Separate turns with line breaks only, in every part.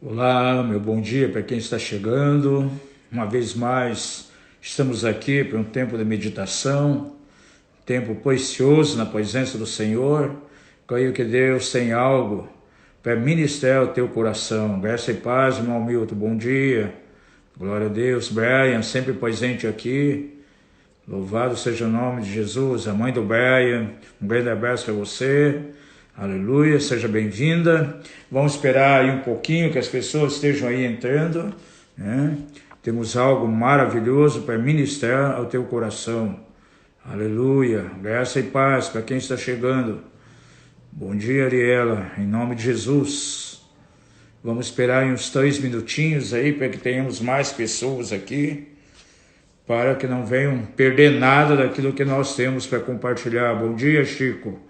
Olá, meu bom dia para quem está chegando. Uma vez mais, estamos aqui para um tempo de meditação, tempo precioso na presença do Senhor. Creio que Deus tem algo para ministrar o teu coração. Graça e paz, irmão Milton, bom dia. Glória a Deus. Brian, sempre presente aqui. Louvado seja o nome de Jesus. A mãe do Brian, um grande abraço para você. Aleluia, seja bem-vinda. Vamos esperar aí um pouquinho que as pessoas estejam aí entrando, né? Temos algo maravilhoso para ministrar ao teu coração. Aleluia, graça e paz para quem está chegando. Bom dia, Ariela, em nome de Jesus. Vamos esperar uns 3 minutinhos aí para que tenhamos mais pessoas aqui, para que não venham perder nada daquilo que nós temos para compartilhar. Bom dia, Chico.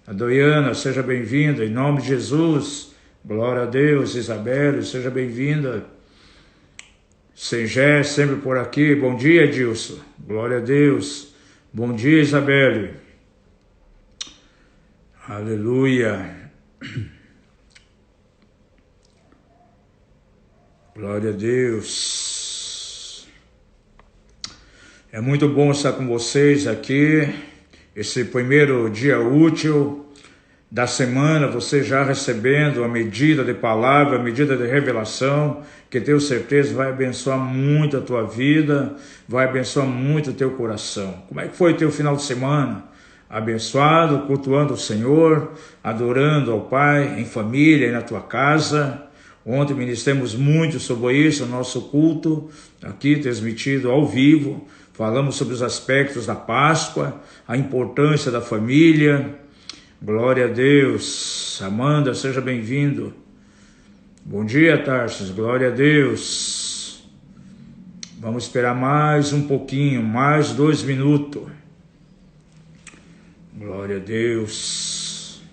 A Doiana, seja bem-vinda, em nome de Jesus. Glória a Deus. Isabelle, seja bem-vinda. Sengé, sempre por aqui. Bom dia, Edilson. Glória a Deus. Bom dia, Isabelle. Aleluia. Glória a Deus. É muito bom estar com vocês aqui. Esse primeiro dia útil da semana, você já recebendo a medida de palavra, a medida de revelação, que tenho certeza vai abençoar muito a tua vida, vai abençoar muito o teu coração. Como é que foi o teu final de semana? Abençoado, cultuando o Senhor, adorando ao Pai, em família e na tua casa. Ontem ministramos muito sobre isso, o nosso culto, aqui transmitido ao vivo. Falamos sobre os aspectos da Páscoa, a importância da família. Glória a Deus. Amanda, seja bem-vindo. Bom dia, Tarsis. Glória a Deus. Vamos esperar mais um pouquinho, mais 2 minutos. Glória a Deus.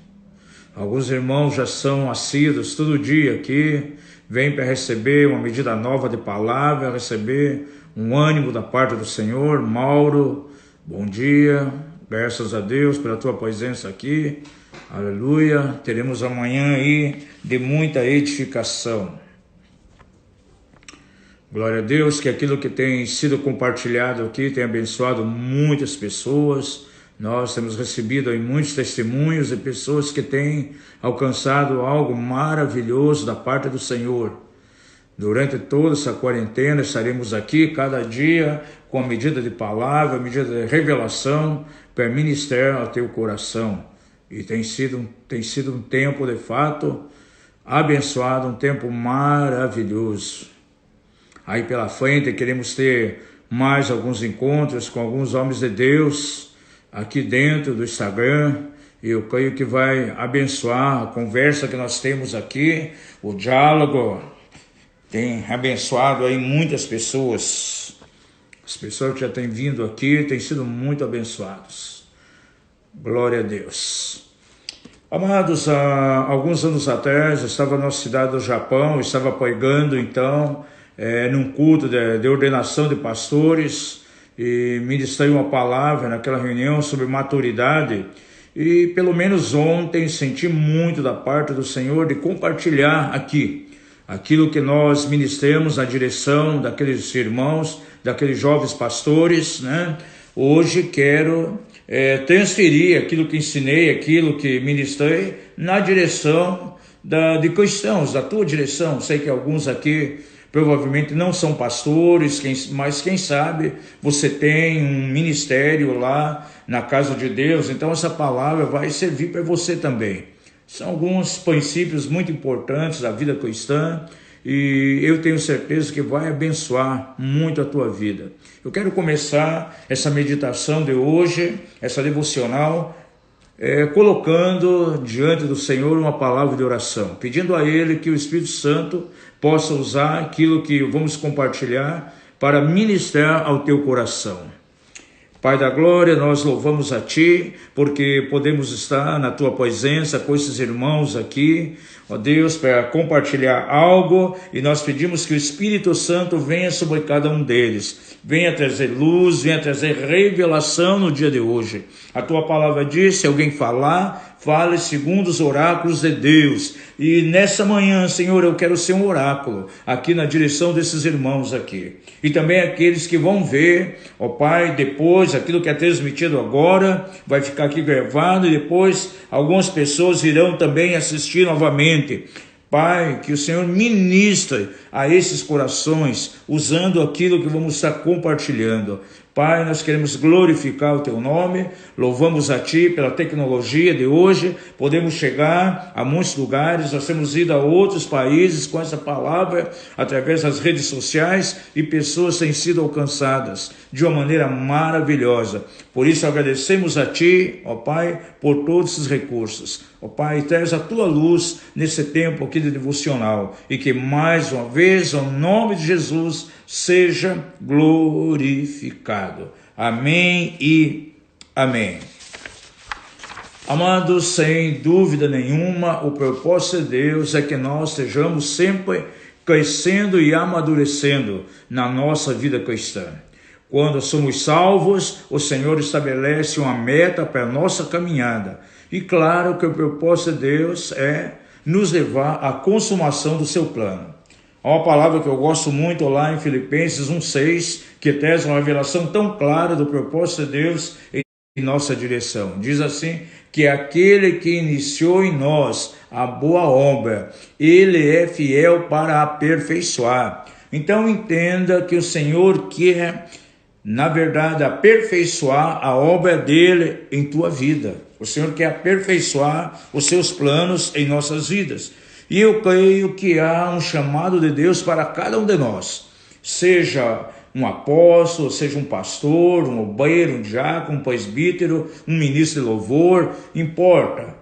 Alguns irmãos já são assíduos todo dia aqui. Vêm para receber uma medida nova de palavra, receber um ânimo da parte do Senhor. Mauro, bom dia, graças a Deus pela tua presença aqui, aleluia. Teremos amanhã aí de muita edificação. Glória a Deus, que aquilo que tem sido compartilhado aqui tem abençoado muitas pessoas. Nós temos recebido aí muitos testemunhos de pessoas que têm alcançado algo maravilhoso da parte do Senhor. Durante toda essa quarentena estaremos aqui cada dia com a medida de palavra, a medida de revelação para ministrar ao teu coração. E tem sido um tempo de fato abençoado, um tempo maravilhoso. Aí pela frente queremos ter mais alguns encontros com alguns homens de Deus aqui dentro do Instagram. E eu creio que vai abençoar a conversa que nós temos aqui, o diálogo. Tem abençoado aí muitas pessoas. As pessoas que já têm vindo aqui têm sido muito abençoados. Glória a Deus. Amados, há alguns anos atrás, eu estava na cidade do Japão, estava pregando então, num culto de ordenação de pastores, e ministrei uma palavra naquela reunião sobre maturidade. E pelo menos ontem senti muito da parte do Senhor de compartilhar aqui aquilo que nós ministramos na direção daqueles irmãos, daqueles jovens pastores, né? Hoje quero transferir aquilo que ensinei, aquilo que ministrei, na direção de cristãos, da tua direção. Sei que alguns aqui provavelmente não são pastores, mas quem sabe você tem um ministério lá na casa de Deus, então essa palavra vai servir para você também. São alguns princípios muito importantes da vida cristã e eu tenho certeza que vai abençoar muito a tua vida. Eu quero começar essa meditação de hoje, essa devocional, colocando diante do Senhor uma palavra de oração, pedindo a Ele que o Espírito Santo possa usar aquilo que vamos compartilhar para ministrar ao teu coração. Pai da glória, nós louvamos a Ti, porque podemos estar na Tua presença com esses irmãos aqui, ó Deus, para compartilhar algo, e nós pedimos que o Espírito Santo venha sobre cada um deles, venha trazer luz, venha trazer revelação no dia de hoje. A tua palavra diz, se alguém falar, fale segundo os oráculos de Deus. E nessa manhã, Senhor, eu quero ser um oráculo aqui na direção desses irmãos aqui. E também aqueles que vão ver, ó Pai, depois, aquilo que é transmitido agora, vai ficar aqui gravado e depois algumas pessoas irão também assistir novamente. Pai, que o Senhor ministre a esses corações, usando aquilo que vamos estar compartilhando. Pai, nós queremos glorificar o Teu nome, louvamos a Ti pela tecnologia de hoje, podemos chegar a muitos lugares, nós temos ido a outros países com essa palavra, através das redes sociais, e pessoas têm sido alcançadas de uma maneira maravilhosa. Por isso agradecemos a Ti, ó Pai, por todos esses recursos. Ó Pai, traz a Tua luz nesse tempo aqui de devocional, e que mais uma vez, ao nome de Jesus, seja glorificado. Amém e amém. Amados, sem dúvida nenhuma, o propósito de Deus é que nós estejamos sempre crescendo e amadurecendo na nossa vida cristã. Quando somos salvos, o Senhor estabelece uma meta para a nossa caminhada. E claro que o propósito de Deus é nos levar à consumação do seu plano. Há uma palavra que eu gosto muito lá em Filipenses 1,6, que traz uma revelação tão clara do propósito de Deus em nossa direção. Diz assim, que aquele que iniciou em nós a boa obra, ele é fiel para aperfeiçoar. Então entenda que o Senhor quer, na verdade, aperfeiçoar a obra dele em tua vida. O Senhor quer aperfeiçoar os seus planos em nossas vidas. E eu creio que há um chamado de Deus para cada um de nós, seja um apóstolo, seja um pastor, um obreiro, um diácono, um presbítero, um ministro de louvor, importa.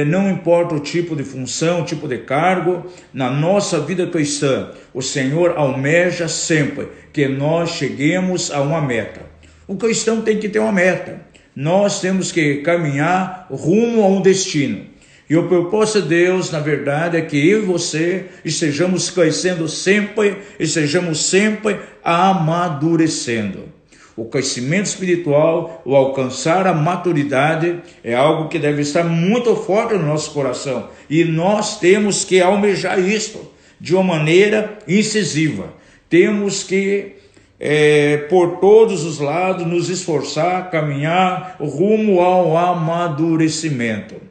Não importa o tipo de função, o tipo de cargo, na nossa vida cristã, o Senhor almeja sempre que nós cheguemos a uma meta. O cristão tem que ter uma meta. Nós temos que caminhar rumo a um destino. E o propósito de Deus, na verdade, é que eu e você estejamos crescendo sempre, estejamos sempre amadurecendo. O crescimento espiritual, o alcançar a maturidade, é algo que deve estar muito forte no nosso coração. E nós temos que almejar isto de uma maneira incisiva. Temos que, por todos os lados, nos esforçar, caminhar rumo ao amadurecimento.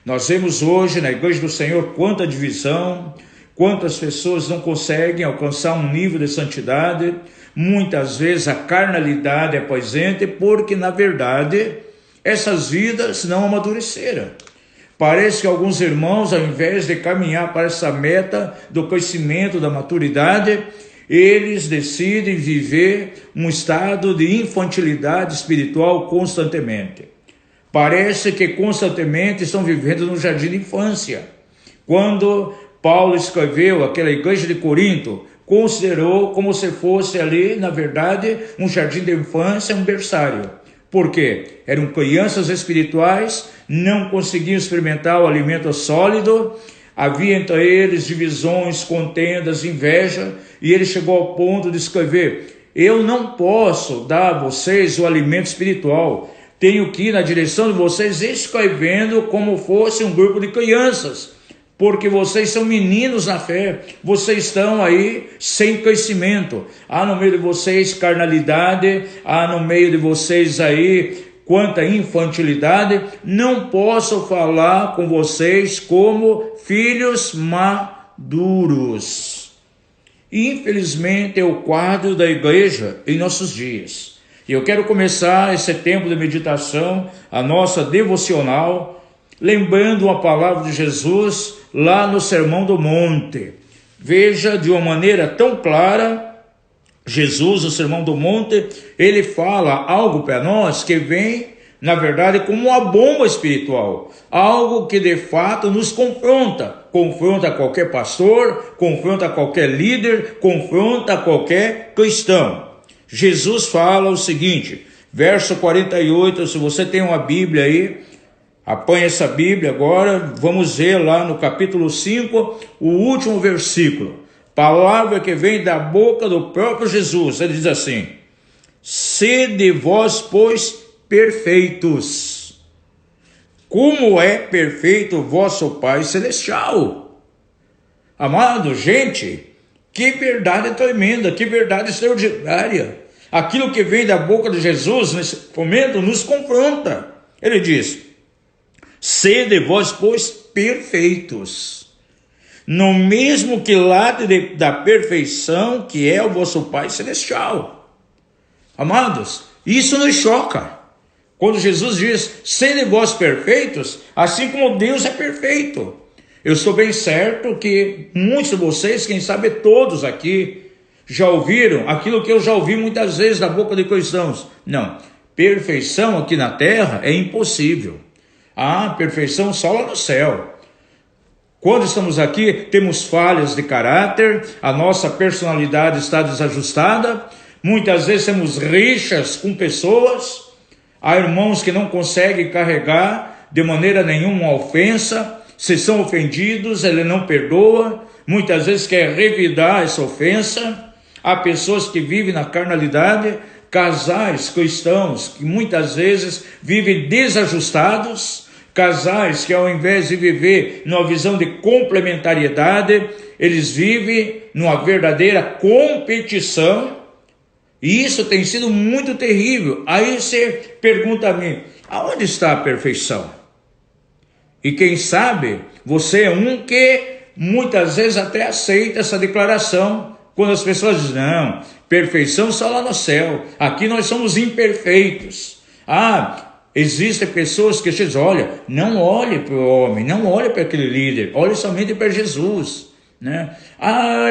Nós vemos hoje na Igreja do Senhor quanta divisão, quantas pessoas não conseguem alcançar um nível de santidade. Muitas vezes a carnalidade é presente porque, na verdade, essas vidas não amadureceram. Parece que alguns irmãos, ao invés de caminhar para essa meta do crescimento, da maturidade, eles decidem viver um estado de infantilidade espiritual constantemente. Parece que constantemente estão vivendo no jardim de infância. Quando Paulo escreveu aquela igreja de Corinto, considerou como se fosse ali, na verdade, um jardim de infância, um berçário. Por quê? Eram crianças espirituais, não conseguiam experimentar o alimento sólido, havia entre eles divisões, contendas, inveja, e ele chegou ao ponto de escrever, eu não posso dar a vocês o alimento espiritual, tenho que ir na direção de vocês escrevendo como fosse um grupo de crianças, porque vocês são meninos na fé, vocês estão aí sem crescimento, há no meio de vocês carnalidade, há no meio de vocês aí quanta infantilidade, não posso falar com vocês como filhos maduros. Infelizmente é o quadro da igreja em nossos dias. E eu quero começar esse tempo de meditação, a nossa devocional, lembrando uma palavra de Jesus lá no Sermão do Monte. Veja, de uma maneira tão clara, Jesus, no Sermão do Monte, ele fala algo para nós que vem, na verdade, como uma bomba espiritual. Algo que de fato nos confronta. Confronta qualquer pastor, confronta qualquer líder, confronta qualquer cristão. Jesus fala o seguinte, verso 48, se você tem uma Bíblia aí, Apanha essa Bíblia agora, vamos ver lá no capítulo 5, o último versículo. Palavra que vem da boca do próprio Jesus. Ele diz assim: sede vós, pois, perfeitos, como é perfeito o vosso Pai Celestial. Amado, gente, que verdade tremenda, que verdade extraordinária. Aquilo que vem da boca de Jesus nesse momento nos confronta. Ele diz: sede vós, pois, perfeitos, no mesmo quilate da perfeição que é o vosso Pai Celestial. Amados, isso nos choca. Quando Jesus diz, sede vós perfeitos, assim como Deus é perfeito. Eu estou bem certo que muitos de vocês, quem sabe todos aqui, já ouviram aquilo que eu já ouvi muitas vezes da boca de cristãos. Não, perfeição aqui na terra é impossível. Perfeição só lá no céu. Quando estamos aqui, temos falhas de caráter, a nossa personalidade está desajustada, muitas vezes temos rixas com pessoas, há irmãos que não conseguem carregar de maneira nenhuma uma ofensa, se são ofendidos, ele não perdoa, muitas vezes quer revidar essa ofensa. Há pessoas que vivem na carnalidade, casais cristãos que muitas vezes vivem desajustados, casais que ao invés de viver numa visão de complementariedade, eles vivem numa verdadeira competição, e isso tem sido muito terrível. Aí você pergunta a mim, aonde está a perfeição? E quem sabe, você é um que muitas vezes até aceita essa declaração, quando as pessoas dizem, não, perfeição só lá no céu, aqui nós somos imperfeitos. Existem pessoas que dizem, olha, não olhe para o homem, não olhe para aquele líder, olhe somente para Jesus, né?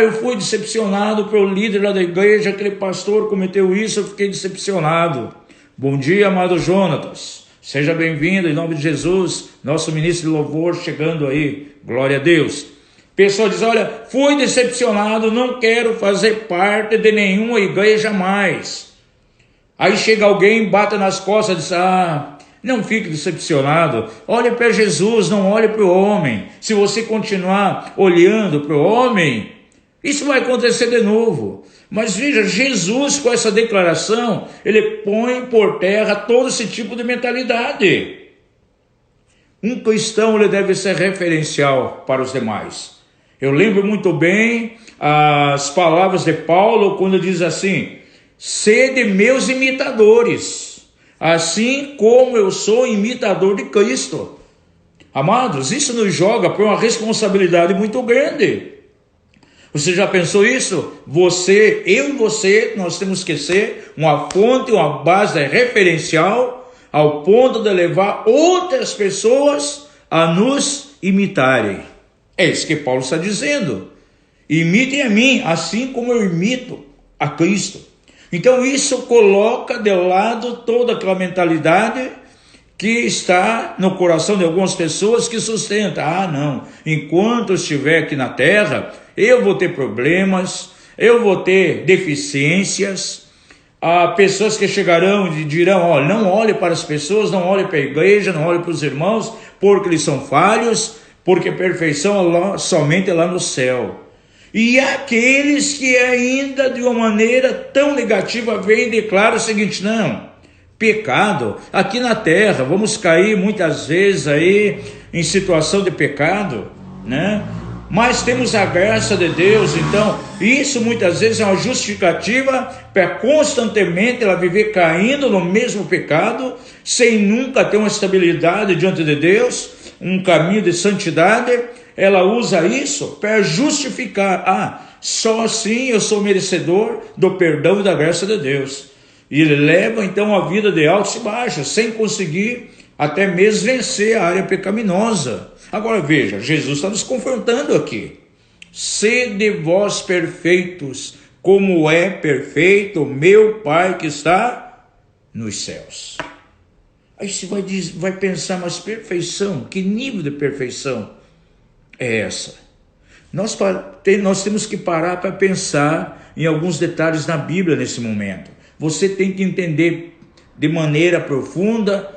Eu fui decepcionado pelo líder lá da igreja, aquele pastor cometeu isso, eu fiquei decepcionado. Bom dia, amado Jonatas, seja bem-vindo em nome de Jesus, nosso ministro de louvor chegando aí, glória a Deus. Pessoa diz, olha, fui decepcionado, não quero fazer parte de nenhuma igreja mais. Aí chega alguém, bate nas costas e diz, não fique decepcionado, olhe para Jesus, não olhe para o homem. Se você continuar olhando para o homem, isso vai acontecer de novo. Mas veja, Jesus com essa declaração, ele põe por terra todo esse tipo de mentalidade. Um cristão, ele deve ser referencial para os demais. Eu lembro muito bem as palavras de Paulo, quando diz assim, sede meus imitadores, assim como eu sou imitador de Cristo. Amados, isso nos joga para uma responsabilidade muito grande. Você já pensou isso? Eu e você, nós temos que ser uma fonte, uma base referencial, ao ponto de levar outras pessoas a nos imitarem. É isso que Paulo está dizendo. Imitem a mim, assim como eu imito a Cristo. Então isso coloca de lado toda aquela mentalidade que está no coração de algumas pessoas que sustenta, não, enquanto eu estiver aqui na terra, eu vou ter problemas, eu vou ter deficiências. Há pessoas que chegarão e dirão, não olhe para as pessoas, não olhe para a igreja, não olhe para os irmãos, porque eles são falhos, porque a perfeição somente é lá no céu. E aqueles que ainda de uma maneira tão negativa vêm e declaram o seguinte, não, pecado, aqui na terra, vamos cair muitas vezes aí em situação de pecado, né? Mas temos a graça de Deus, então isso muitas vezes é uma justificativa para constantemente ela viver caindo no mesmo pecado, sem nunca ter uma estabilidade diante de Deus, um caminho de santidade. Ela usa isso para justificar, só assim eu sou merecedor do perdão e da graça de Deus. E ele leva então a vida de altos e baixos, sem conseguir até mesmo vencer a área pecaminosa. Agora veja, Jesus está nos confrontando aqui. Sede vós perfeitos, como é perfeito meu Pai que está nos céus. Aí você vai pensar, mas perfeição, que nível de perfeição é essa? Nós temos que parar para pensar em alguns detalhes na Bíblia nesse momento. Você tem que entender de maneira profunda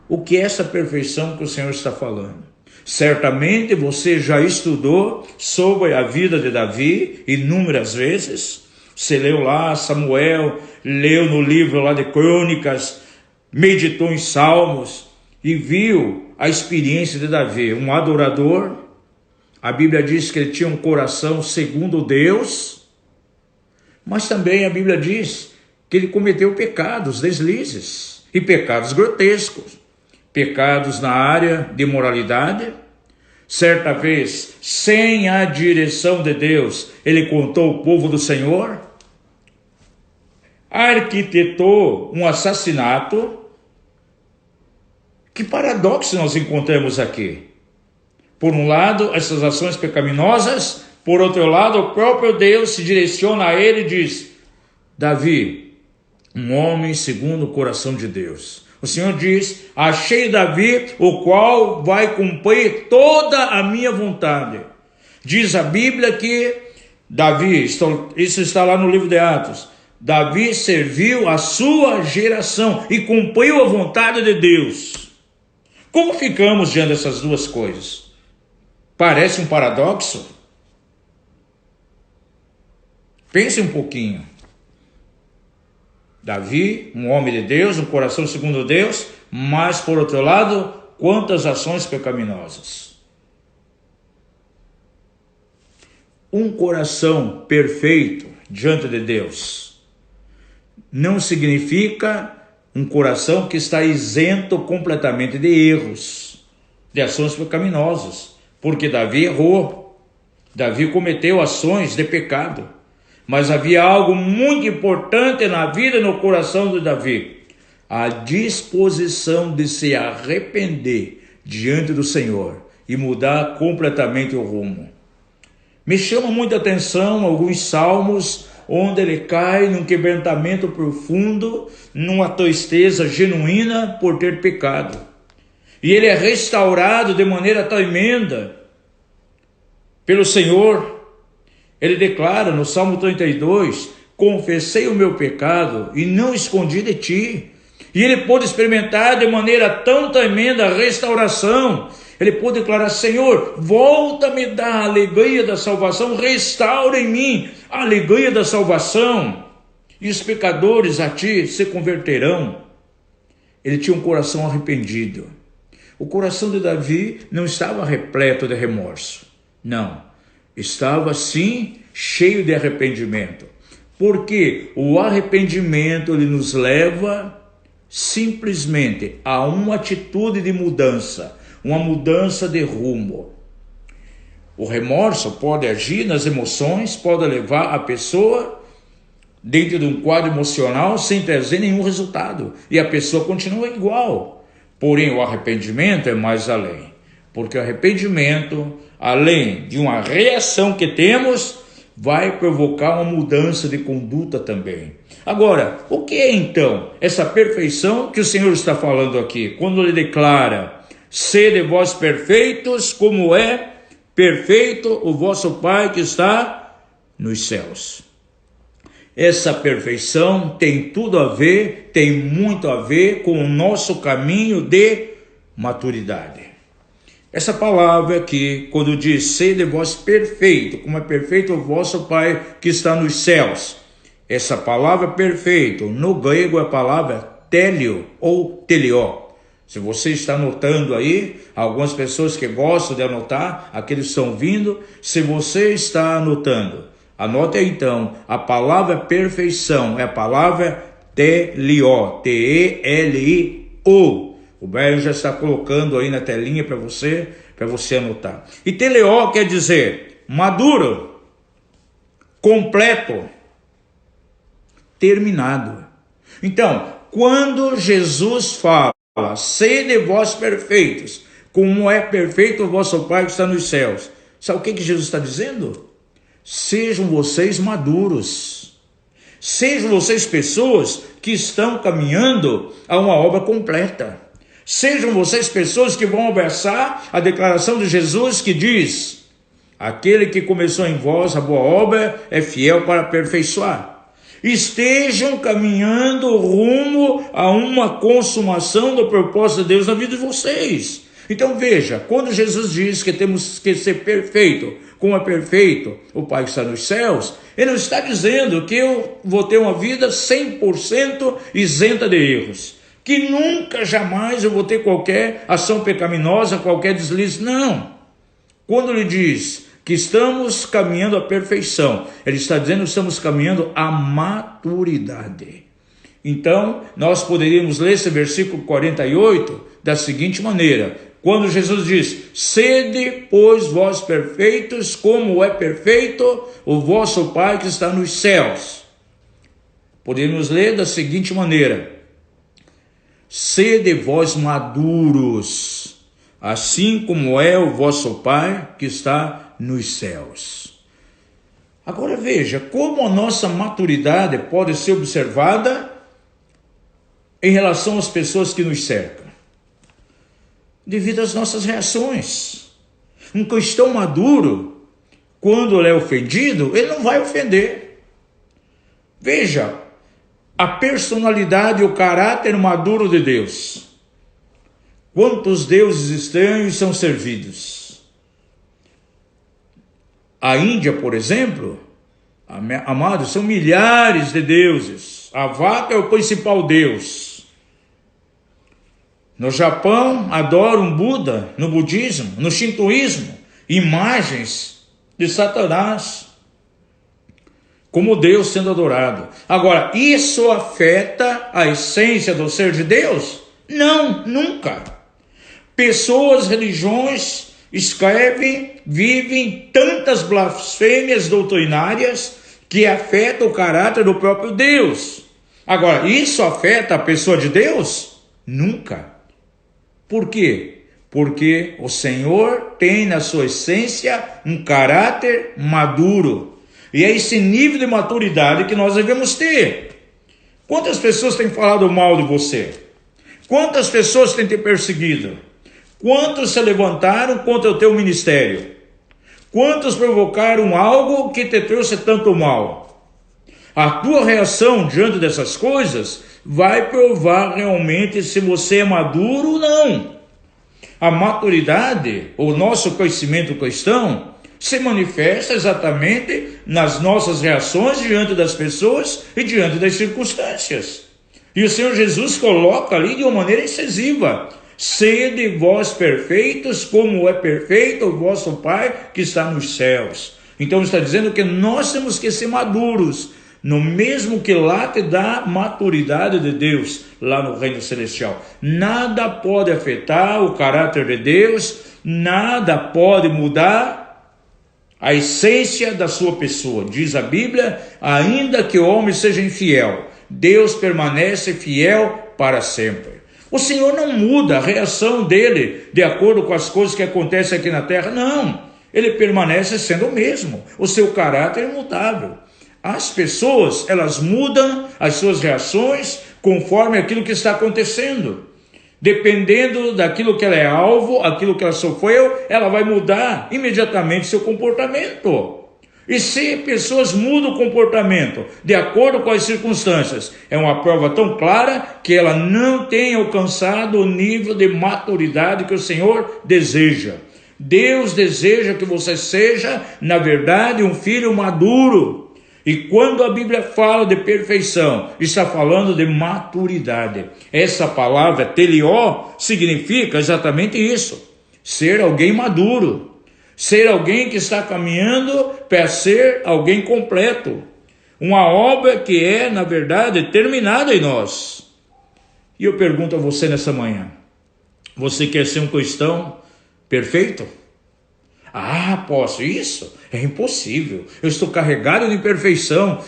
o que é essa perfeição que o Senhor está falando. Certamente você já estudou sobre a vida de Davi inúmeras vezes. Você leu lá Samuel, leu no livro lá de Crônicas, meditou em Salmos e viu a experiência de Davi, um adorador. A Bíblia diz que ele tinha um coração segundo Deus, mas também a Bíblia diz que ele cometeu pecados, deslizes e pecados grotescos. Pecados na área de moralidade. Certa vez, sem a direção de Deus, ele contou o povo do Senhor, arquitetou um assassinato. Que paradoxo nós encontramos aqui. Por um lado, essas ações pecaminosas, por outro lado, o próprio Deus se direciona a ele e diz: Davi, um homem segundo o coração de Deus. O Senhor diz: achei Davi, o qual vai cumprir toda a minha vontade. Diz a Bíblia que Davi, isso está lá no livro de Atos, Davi serviu a sua geração e cumpriu a vontade de Deus. Como ficamos diante dessas duas coisas? Parece um paradoxo? Pense um pouquinho. Davi, um homem de Deus, um coração segundo Deus, mas por outro lado, quantas ações pecaminosas. Um coração perfeito diante de Deus não significa um coração que está isento completamente de erros, de ações pecaminosas, porque Davi errou, Davi cometeu ações de pecado. Mas havia algo muito importante na vida e no coração de Davi: a disposição de se arrepender diante do Senhor e mudar completamente o rumo. Me chama muita atenção alguns salmos onde ele cai num quebrantamento profundo, numa tristeza genuína por ter pecado. E ele é restaurado de maneira tremenda pelo Senhor. Ele declara no Salmo 32, confessei o meu pecado e não escondi de ti. E ele pôde experimentar de maneira tão tremenda a restauração. Ele pôde declarar: Senhor, volta-me da alegria da salvação, restaura em mim a alegria da salvação. E os pecadores a ti se converterão. Ele tinha um coração arrependido. O coração de Davi não estava repleto de remorso. Não. Estava sim cheio de arrependimento, porque o arrependimento ele nos leva simplesmente a uma atitude de mudança, uma mudança de rumo. O remorso pode agir nas emoções, pode levar a pessoa dentro de um quadro emocional sem trazer nenhum resultado, e a pessoa continua igual. Porém, o arrependimento é mais além, porque o arrependimento, além de uma reação que temos, vai provocar uma mudança de conduta também. Agora, o que é então essa perfeição que o Senhor está falando aqui? Quando ele declara: sede vós perfeitos, como é perfeito o vosso Pai que está nos céus. Essa perfeição tem tudo a ver, tem muito a ver com o nosso caminho de maturidade. Essa palavra aqui, quando diz sede vós perfeito, como é perfeito o vosso Pai que está nos céus. Essa palavra perfeito, no grego é a palavra telio ou telió. Se você está anotando aí, algumas pessoas que gostam de anotar, aqueles estão vindo, se você está anotando, anote então, a palavra perfeição é a palavra telió, T-E-L-I-O. O Brian já está colocando aí na telinha para você anotar. E teleó quer dizer maduro, completo, terminado. Então, quando Jesus fala, sede vós perfeitos, como é perfeito o vosso Pai que está nos céus. Sabe o que Jesus está dizendo? Sejam vocês maduros. Sejam vocês pessoas que estão caminhando a uma obra completa. Sejam vocês pessoas que vão abraçar a declaração de Jesus que diz: aquele que começou em vós a boa obra é fiel para aperfeiçoar. estejam caminhando rumo a uma consumação do propósito de Deus na vida de vocês. Então veja, quando Jesus diz que temos que ser perfeito, como é perfeito o Pai que está nos céus, Ele não está dizendo que eu vou ter uma vida 100% isenta de erros, que nunca, jamais eu vou ter qualquer ação pecaminosa, qualquer deslize, não. Quando Ele diz que estamos caminhando à perfeição, Ele está dizendo que estamos caminhando à maturidade. Então, nós poderíamos ler esse versículo 48 da seguinte maneira, quando Jesus diz, sede, pois, vós perfeitos, como é perfeito o vosso Pai que está nos céus. Podemos ler da seguinte maneira, sede vós maduros, assim como é o vosso Pai que está nos céus. Agora veja, como a nossa maturidade pode ser observada em relação às pessoas que nos cercam. Devido às nossas reações. Um cristão maduro, quando ele é ofendido, ele não vai ofender. Veja, a personalidade e o caráter maduro de Deus. Quantos deuses estranhos são servidos? A Índia, por exemplo, amados, são milhares de deuses. A vaca é o principal deus. No Japão, adoram Buda, no budismo, no shintoísmo, imagens de Satanás como Deus sendo adorado. Agora, isso afeta a essência do ser de Deus? Não, nunca. Pessoas, religiões escrevem, vivem tantas blasfêmias doutrinárias que afetam o caráter do próprio Deus. Agora, isso afeta a pessoa de Deus? Nunca. Por quê? Porque o Senhor tem na sua essência um caráter maduro. E é esse nível de maturidade que nós devemos ter. Quantas pessoas têm falado mal de você? Quantas pessoas têm te perseguido? Quantos se levantaram contra o teu ministério? Quantos provocaram algo que te trouxe tanto mal? A tua reação diante dessas coisas vai provar realmente se você é maduro ou não. A maturidade, o nosso crescimento cristão, se manifesta exatamente nas nossas reações diante das pessoas e diante das circunstâncias. E o Senhor Jesus coloca ali de uma maneira incisiva, sede vós perfeitos, como é perfeito o vosso Pai que está nos céus. Então está dizendo que nós temos que ser maduros, no mesmo que lá te dá maturidade de Deus, lá no reino celestial. Nada pode afetar o caráter de Deus, nada pode mudar a essência da sua pessoa. Diz a Bíblia, ainda que o homem seja infiel, Deus permanece fiel para sempre. O Senhor não muda a reação dele de acordo com as coisas que acontecem aqui na terra, não. Ele permanece sendo o mesmo, o seu caráter é imutável. As pessoas, elas mudam as suas reações conforme aquilo que está acontecendo. Dependendo daquilo que ela é alvo, aquilo que ela sofreu, ela vai mudar imediatamente seu comportamento. E se pessoas mudam o comportamento de acordo com as circunstâncias, é uma prova tão clara que ela não tem alcançado o nível de maturidade que o Senhor deseja. Deus deseja que você seja, na verdade, um filho maduro. E quando a Bíblia fala de perfeição, está falando de maturidade. Essa palavra telió significa exatamente isso. Ser alguém maduro. Ser alguém que está caminhando para ser alguém completo. Uma obra que é, na verdade, terminada em nós. E eu pergunto a você nessa manhã. Você quer ser um cristão perfeito? Ah, posso? Isso é impossível. Eu estou carregado de imperfeição.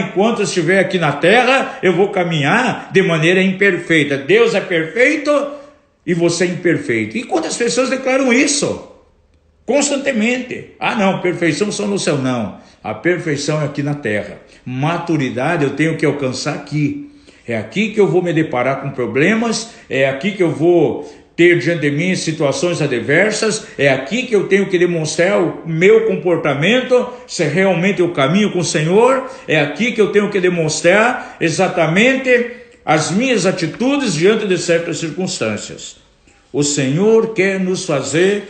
Enquanto eu estiver aqui na terra, eu vou caminhar de maneira imperfeita. Deus é perfeito e você é imperfeito. E quantas pessoas declaram isso? Constantemente. Não, perfeição só no céu. Não, a perfeição é aqui na terra. Maturidade eu tenho que alcançar aqui. É aqui que eu vou me deparar com problemas, é aqui que eu vou ter diante de mim situações adversas, é aqui que eu tenho que demonstrar o meu comportamento, se realmente eu caminho com o Senhor, é aqui que eu tenho que demonstrar exatamente as minhas atitudes diante de certas circunstâncias. O Senhor quer nos fazer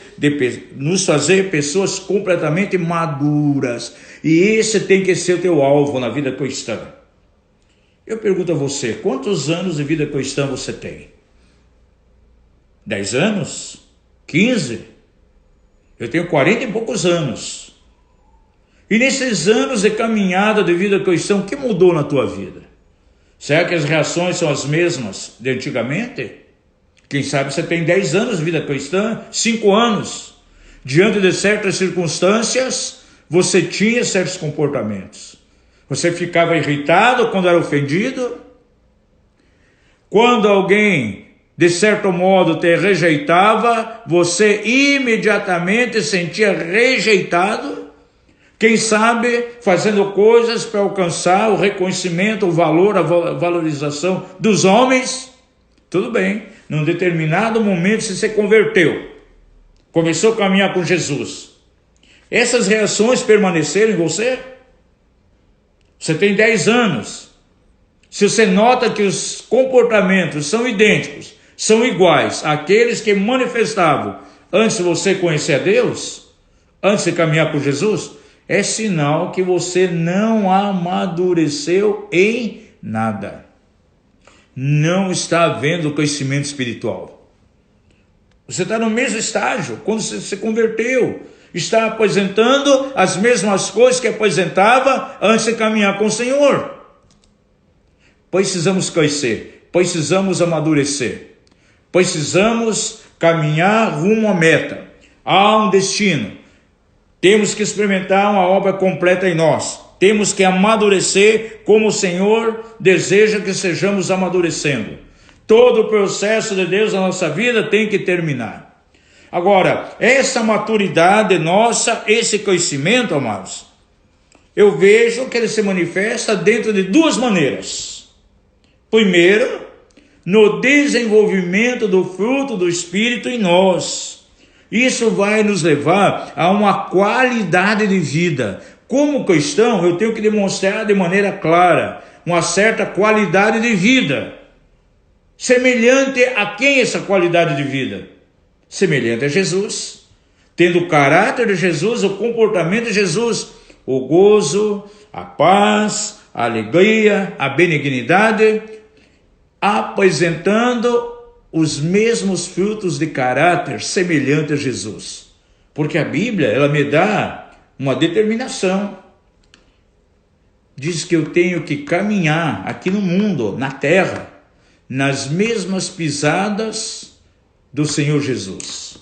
pessoas completamente maduras, e esse tem que ser o teu alvo na vida cristã. Eu pergunto a você, quantos anos de vida cristã você tem? 10 anos? 15? Eu tenho 40 e poucos anos. E nesses anos de caminhada de vida cristã, o que mudou na tua vida? Será que as reações são as mesmas de antigamente? Quem sabe você tem 10 anos de vida cristã, 5 anos. Diante de certas circunstâncias, você tinha certos comportamentos. Você ficava irritado quando era ofendido. Quando alguém, de certo modo, te rejeitava, você imediatamente sentia rejeitado. Quem sabe fazendo coisas para alcançar o reconhecimento, o valor, a valorização dos homens. Tudo bem, num determinado momento você se converteu, começou a caminhar com Jesus. Essas reações permaneceram em você? Você tem 10 anos. Se você nota que os comportamentos são idênticos, são iguais àqueles que manifestavam antes de você conhecer a Deus, antes de caminhar com Jesus, é sinal que você não amadureceu em nada. Não está havendo crescimento espiritual. Você está no mesmo estágio, quando você se converteu, está apresentando as mesmas coisas que apresentava antes de caminhar com o Senhor. Precisamos crescer, precisamos amadurecer, precisamos caminhar rumo à meta. Há um destino, temos que experimentar uma obra completa em nós. Temos que amadurecer como o Senhor deseja que sejamos amadurecendo. Todo o processo de Deus na nossa vida tem que terminar. Agora, essa maturidade nossa, esse crescimento, amados, eu vejo que ele se manifesta dentro de duas maneiras. Primeiro, no desenvolvimento do fruto do Espírito em nós. Isso vai nos levar a uma qualidade de vida. Como cristão, eu tenho que demonstrar de maneira clara uma certa qualidade de vida. Semelhante a quem essa qualidade de vida? Semelhante a Jesus. Tendo o caráter de Jesus, o comportamento de Jesus, o gozo, a paz, a alegria, a benignidade, apresentando os mesmos frutos de caráter semelhante a Jesus. Porque a Bíblia, ela me dá uma determinação. Diz que eu tenho que caminhar aqui no mundo, na terra, nas mesmas pisadas do Senhor Jesus.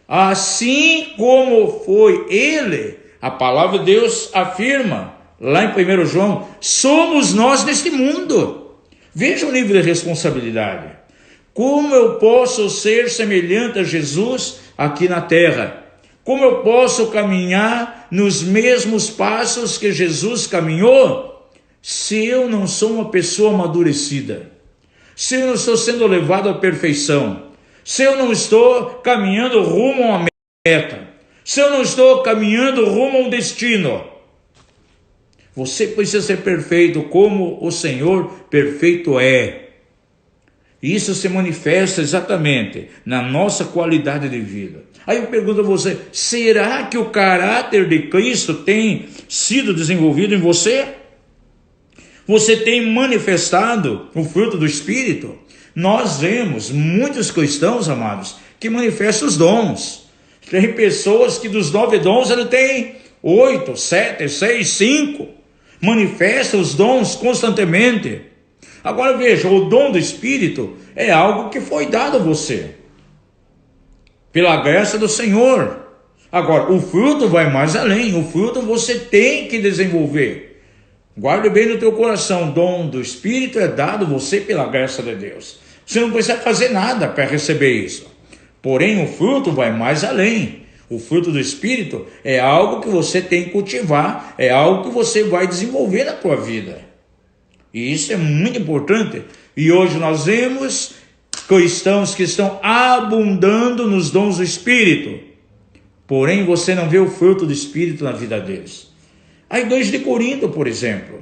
Assim como foi Ele, a palavra de Deus afirma, lá em 1 João, somos nós neste mundo. Veja o nível de responsabilidade. Como eu posso ser semelhante a Jesus aqui na terra? Como eu posso caminhar nos mesmos passos que Jesus caminhou, se eu não sou uma pessoa amadurecida? Se eu não estou sendo levado à perfeição? Se eu não estou caminhando rumo a uma meta? Se eu não estou caminhando rumo a um destino? Você precisa ser perfeito como o Senhor perfeito é. Isso se manifesta exatamente na nossa qualidade de vida. Aí eu pergunto a você, será que o caráter de Cristo tem sido desenvolvido em você? Você tem manifestado o fruto do Espírito? Nós vemos muitos cristãos, amados, que manifestam os dons. Tem pessoas que dos 9 dons ele tem 8, 7, 6, 5. Manifesta os dons constantemente. Agora veja, o dom do Espírito é algo que foi dado a você, pela graça do Senhor. Agora, o fruto vai mais além, o fruto você tem que desenvolver. Guarde bem no teu coração, o dom do Espírito é dado a você pela graça de Deus. Você não precisa fazer nada para receber isso. Porém, o fruto vai mais além. O fruto do Espírito é algo que você tem que cultivar, é algo que você vai desenvolver na tua vida. E isso é muito importante. E hoje nós vemos cristãos que estão abundando nos dons do Espírito, porém você não vê o fruto do Espírito na vida deles. A igreja de Corinto, por exemplo,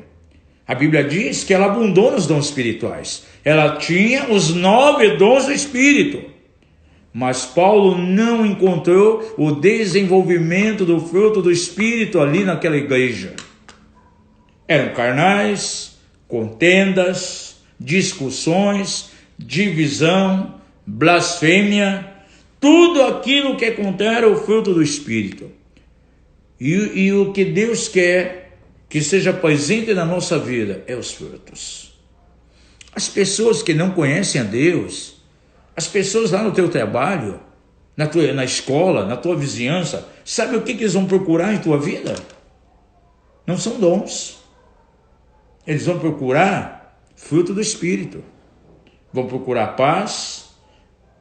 a Bíblia diz que ela abundou nos dons espirituais. Ela tinha os 9 dons do Espírito. Mas Paulo não encontrou o desenvolvimento do fruto do Espírito ali naquela igreja. Eram carnais, contendas, discussões, divisão, blasfêmia, tudo aquilo que contém o fruto do Espírito. E o que Deus quer que seja presente na nossa vida é os frutos. As pessoas que não conhecem a Deus, as pessoas lá no teu trabalho, na escola, na tua vizinhança, sabe o que eles vão procurar em tua vida? Não são dons. Eles vão procurar fruto do Espírito. Vão procurar paz,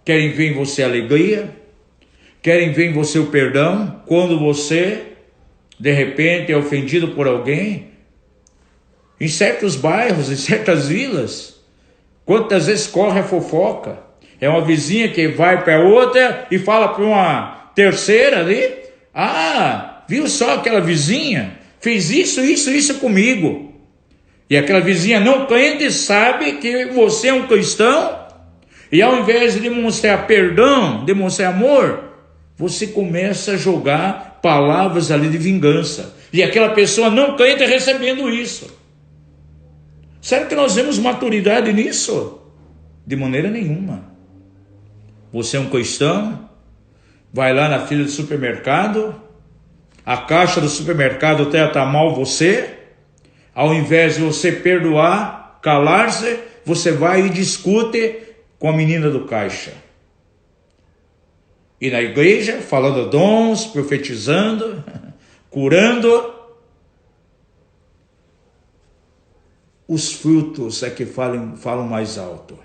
querem ver em você alegria, querem ver em você o perdão. Quando você, de repente, é ofendido por alguém, em certos bairros, em certas vilas, quantas vezes corre a fofoca? É uma vizinha que vai para outra e fala para uma terceira ali: ah, viu só aquela vizinha? Fez isso comigo. E aquela vizinha não crente sabe que você é um cristão, e ao invés de demonstrar perdão, demonstrar amor, você começa a jogar palavras ali de vingança. E aquela pessoa não crente recebendo isso. Será que nós vemos maturidade nisso? De maneira nenhuma. Você é um cristão, vai lá na fila do supermercado, a caixa do supermercado trata mal você, ao invés de você perdoar, calar-se, você vai e discute com a menina do caixa. E na igreja, falando dons, profetizando, curando, os frutos é que falam mais alto.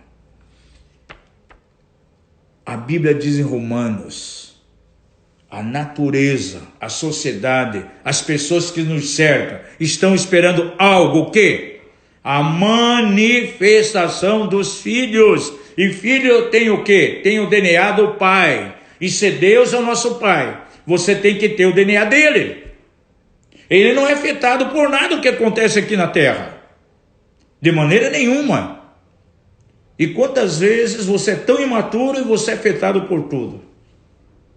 A Bíblia diz em Romanos, a natureza, a sociedade, as pessoas que nos cercam, estão esperando algo, o quê? A manifestação dos filhos. E filho tem o quê? Tem o DNA do pai. E se Deus é o nosso pai, você tem que ter o DNA dele. Ele não é afetado por nada que acontece aqui na terra. De maneira nenhuma. E quantas vezes você é tão imaturo e você é afetado por tudo?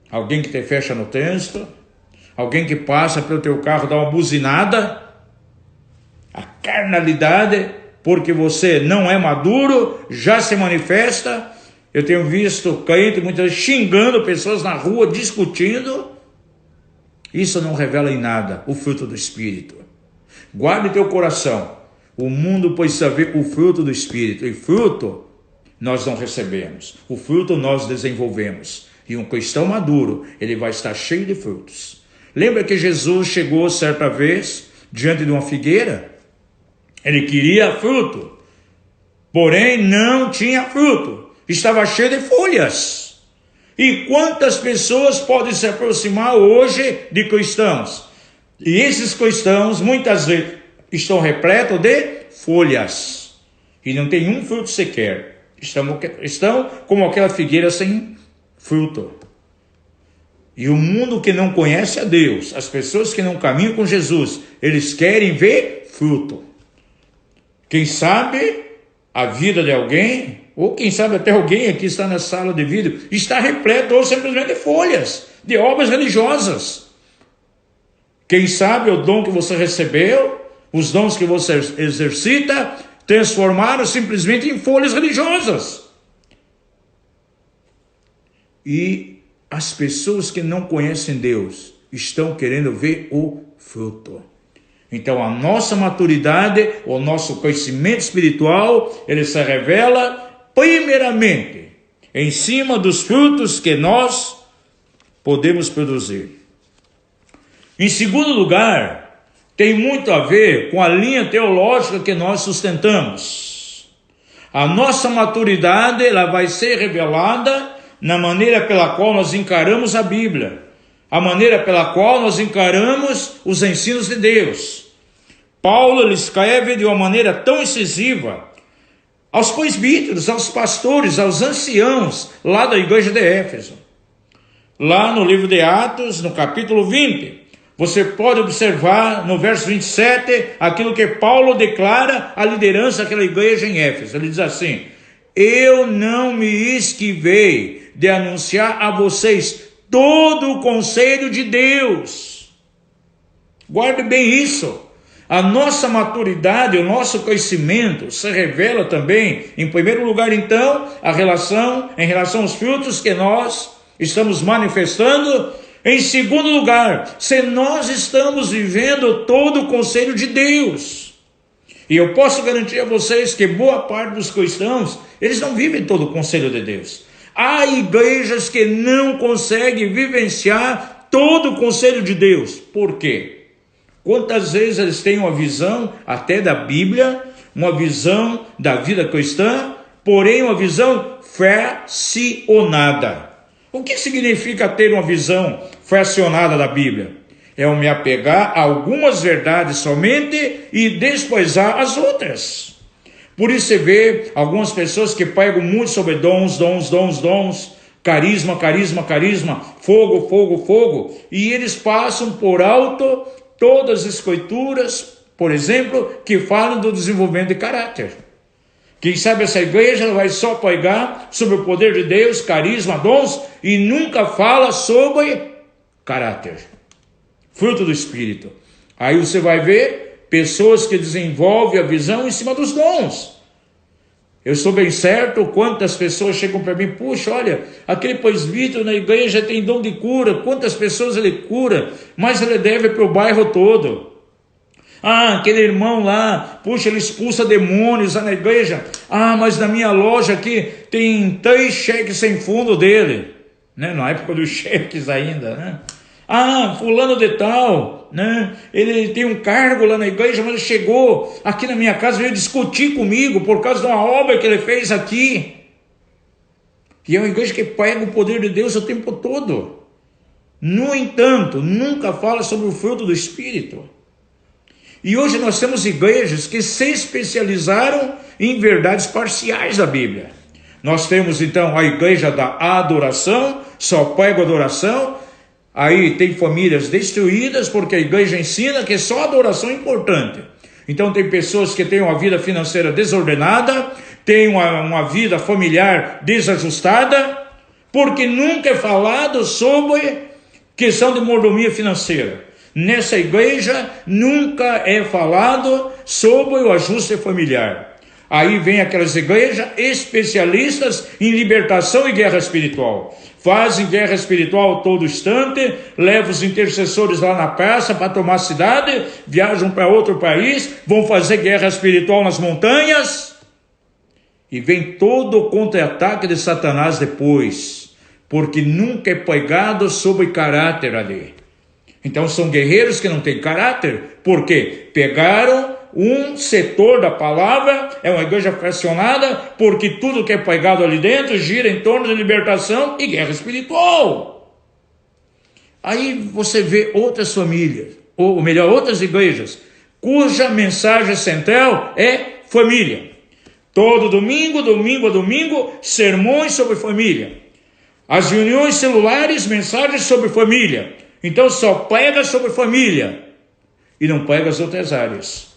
Alguém que te fecha no trânsito, alguém que passa pelo teu carro, dá uma buzinada, a carnalidade, porque você não é maduro, já se manifesta. Eu tenho visto crente muitas vezes xingando pessoas na rua, discutindo. Isso não revela em nada o fruto do Espírito. Guarde teu coração. O mundo precisa ver o fruto do Espírito. E fruto nós não recebemos. O fruto nós desenvolvemos. E um cristão maduro, ele vai estar cheio de frutos. Lembra que Jesus chegou certa vez diante de uma figueira? Ele queria fruto, porém não tinha fruto. Estava cheio de folhas. E quantas pessoas podem se aproximar hoje de cristãos? E esses cristãos muitas vezes estão repletos de folhas. E não tem um fruto sequer. Estão como aquela figueira sem fruto. E o mundo que não conhece a Deus, as pessoas que não caminham com Jesus, eles querem ver fruto. Quem sabe a vida de alguém, ou quem sabe até alguém aqui está na sala de vídeo, está repleto ou simplesmente de folhas, de obras religiosas. Quem sabe o dom que você recebeu, os dons que você exercita, transformaram simplesmente em folhas religiosas. E as pessoas que não conhecem Deus estão querendo ver o fruto. Então a nossa maturidade, o nosso conhecimento espiritual, ele se revela primeiramente em cima dos frutos que nós podemos produzir. Em segundo lugar, tem muito a ver com a linha teológica que nós sustentamos. A nossa maturidade, ela vai ser revelada na maneira pela qual nós encaramos a Bíblia, a maneira pela qual nós encaramos os ensinos de Deus. Paulo ele escreve de uma maneira tão incisiva aos presbíteros, aos pastores, aos anciãos lá da igreja de Éfeso. Lá no livro de Atos, no capítulo 20, você pode observar no verso 27 aquilo que Paulo declara à liderança daquela igreja em Éfeso. Ele diz assim: eu não me esquivei de anunciar a vocês todo o conselho de Deus. Guarde bem isso. A nossa maturidade, o nosso conhecimento se revela também, em primeiro lugar, então, em relação aos frutos que nós estamos manifestando. Em segundo lugar, se nós estamos vivendo todo o conselho de Deus. E eu posso garantir a vocês que boa parte dos cristãos, eles não vivem todo o conselho de Deus. Há igrejas que não conseguem vivenciar todo o conselho de Deus. Por quê? Quantas vezes eles têm uma visão até da Bíblia, uma visão da vida cristã, porém uma visão fracionada. O que significa ter uma visão fracionada da Bíblia? É eu me apegar a algumas verdades somente e desprezar as outras. Por isso você vê algumas pessoas que pregam muito sobre dons, carisma, fogo, e eles passam por alto todas as escrituras, por exemplo, que falam do desenvolvimento de caráter. Quem sabe essa igreja vai só pregar sobre o poder de Deus, carisma, dons, e nunca fala sobre caráter, fruto do Espírito. Aí você vai ver pessoas que desenvolvem a visão em cima dos dons. Eu sou bem certo quantas pessoas chegam para mim: puxa, olha, aquele presbítero na igreja tem dom de cura, quantas pessoas ele cura, mas ele deve para o bairro todo. Ah, aquele irmão lá, puxa, ele expulsa demônios lá na igreja. Ah, mas na minha loja aqui tem 3 cheques sem fundo dele, né? Na época dos cheques ainda, né? Ah, fulano de tal, né? Ele tem um cargo lá na igreja, mas ele chegou aqui na minha casa, veio discutir comigo por causa de uma obra que ele fez aqui. E é uma igreja que prega o poder de Deus o tempo todo. No entanto, nunca fala sobre o fruto do Espírito. E hoje nós temos igrejas que se especializaram em verdades parciais da Bíblia. Nós temos então a igreja da adoração, só prega adoração. Aí tem famílias destruídas porque a igreja ensina que só a adoração é importante. Então tem pessoas que têm uma vida financeira desordenada, têm uma vida familiar desajustada, porque nunca é falado sobre questão de mordomia financeira. Nessa igreja nunca é falado sobre o ajuste familiar. Aí vem aquelas igrejas especialistas em libertação e guerra espiritual. Fazem guerra espiritual todo instante, levam os intercessores lá na praça para tomar a cidade, viajam para outro país, vão fazer guerra espiritual nas montanhas, e vem todo o contra-ataque de Satanás depois, porque nunca é pregado sobre caráter ali. Então são guerreiros que não têm caráter, porque pegaram um setor da palavra, é uma igreja fracionada, porque tudo que é pregado ali dentro gira em torno de libertação e guerra espiritual. Aí você vê outras famílias, ou melhor, outras igrejas, cuja mensagem central é família. Todo domingo a domingo, sermões sobre família. As reuniões celulares, mensagens sobre família. Então só prega sobre família e não prega as outras áreas.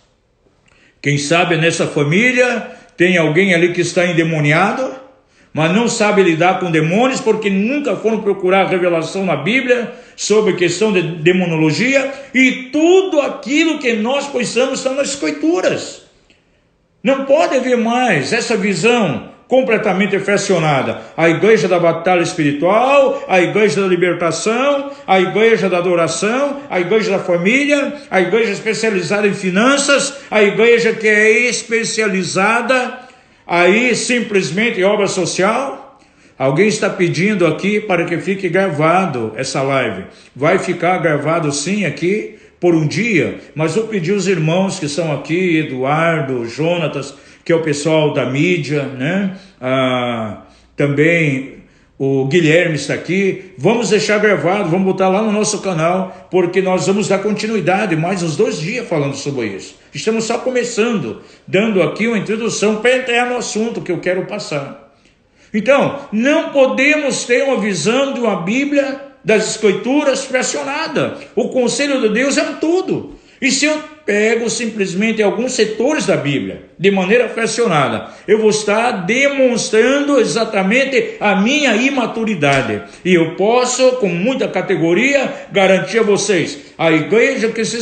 Quem sabe nessa família tem alguém ali que está endemoniado, mas não sabe lidar com demônios porque nunca foram procurar revelação na Bíblia sobre questão de demonologia, e tudo aquilo que nós precisamos está nas Escrituras. Não pode haver mais essa visão completamente fracionada. A igreja da batalha espiritual, a igreja da libertação, a igreja da adoração, a igreja da família, a igreja especializada em finanças, a igreja que é especializada aí simplesmente em obra social. Alguém está pedindo aqui para que fique gravado essa live. Vai ficar gravado sim aqui por um dia, mas eu pedi aos irmãos que estão aqui, Eduardo, Jonatas, que é o pessoal da mídia, né? Também o Guilherme está aqui, vamos deixar gravado, vamos botar lá no nosso canal, porque nós vamos dar continuidade mais uns 2 dias falando sobre isso. Estamos só começando, dando aqui uma introdução para entrar no assunto que eu quero passar. Então, não podemos ter uma visão de uma Bíblia das Escrituras fracionada. O conselho de Deus é um todo. E se eu pego simplesmente alguns setores da Bíblia, de maneira fracionada, eu vou estar demonstrando exatamente a minha imaturidade. E eu posso, com muita categoria, garantir a vocês, a igreja que se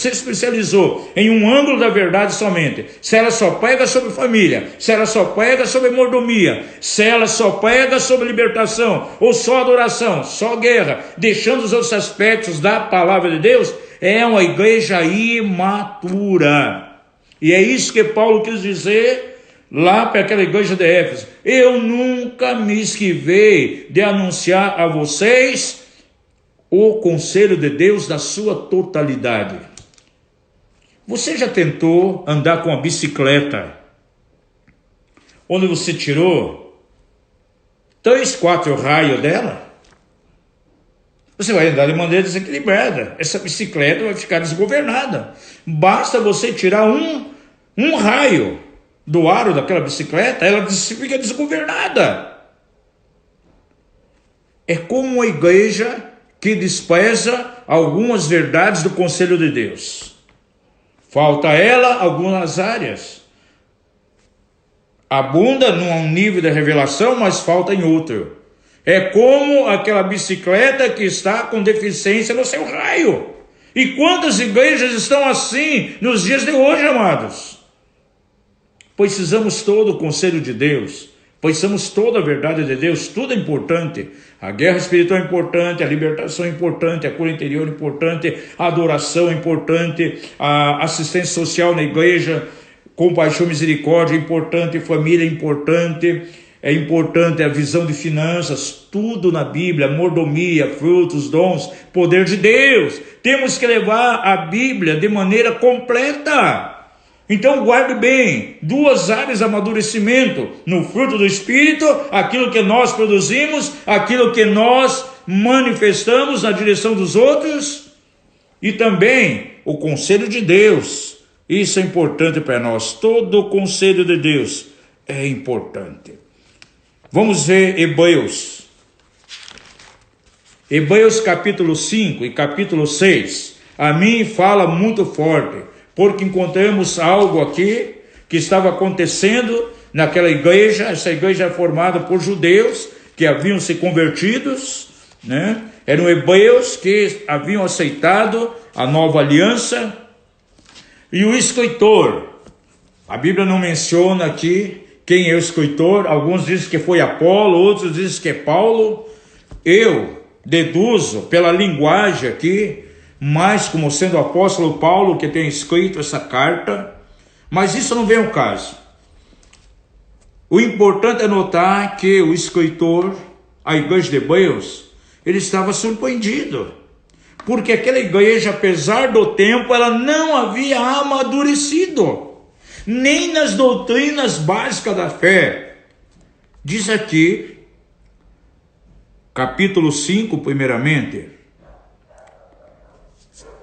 especializou em um ângulo da verdade somente, se ela só prega sobre família, se ela só prega sobre mordomia, se ela só prega sobre libertação, ou só adoração, só guerra, deixando os outros aspectos da palavra de Deus, é uma igreja imatura. E é isso que Paulo quis dizer lá para aquela igreja de Éfeso. Eu nunca me esquivei de anunciar a vocês o conselho de Deus na sua totalidade. Você já tentou andar com a bicicleta, onde você tirou 3, 4 raios dela? Você vai andar de maneira desequilibrada. Essa bicicleta vai ficar desgovernada. Basta você tirar um raio do aro daquela bicicleta, ela fica desgovernada. É como uma igreja que despreza algumas verdades do conselho de Deus. Falta a ela algumas áreas. Abunda num nível de revelação, mas falta em outro. É como aquela bicicleta que está com deficiência no seu raio. E quantas igrejas estão assim nos dias de hoje, amados? Precisamos todo o conselho de Deus. Precisamos toda a verdade de Deus. Tudo é importante. A guerra espiritual é importante, a libertação é importante, a cura interior é importante, a adoração é importante, a assistência social na igreja, compaixão e misericórdia é importante, família é importante. É importante a visão de finanças, tudo na Bíblia, mordomia, frutos, dons, poder de Deus. Temos que levar a Bíblia de maneira completa. Então guarde bem, 2 áreas de amadurecimento, no fruto do Espírito, aquilo que nós produzimos, aquilo que nós manifestamos na direção dos outros, e também o conselho de Deus. Isso é importante para nós, todo o conselho de Deus é importante. Vamos ver Hebreus. Hebreus capítulo 5 e capítulo 6. A mim fala muito forte, porque encontramos algo aqui que estava acontecendo naquela igreja. Essa igreja é formada por judeus que haviam se convertidos, né? Eram hebreus que haviam aceitado a nova aliança. E o escritor, a Bíblia não menciona aqui quem é o escritor, alguns dizem que foi Apolo, outros dizem que é Paulo. Eu deduzo pela linguagem aqui, mais como sendo o apóstolo Paulo que tem escrito essa carta, mas isso não vem ao caso. O importante é notar que o escritor, a igreja de Hebreus, ele estava surpreendido, porque aquela igreja, apesar do tempo, ela não havia amadurecido, nem nas doutrinas básicas da fé. Diz aqui, capítulo 5, primeiramente,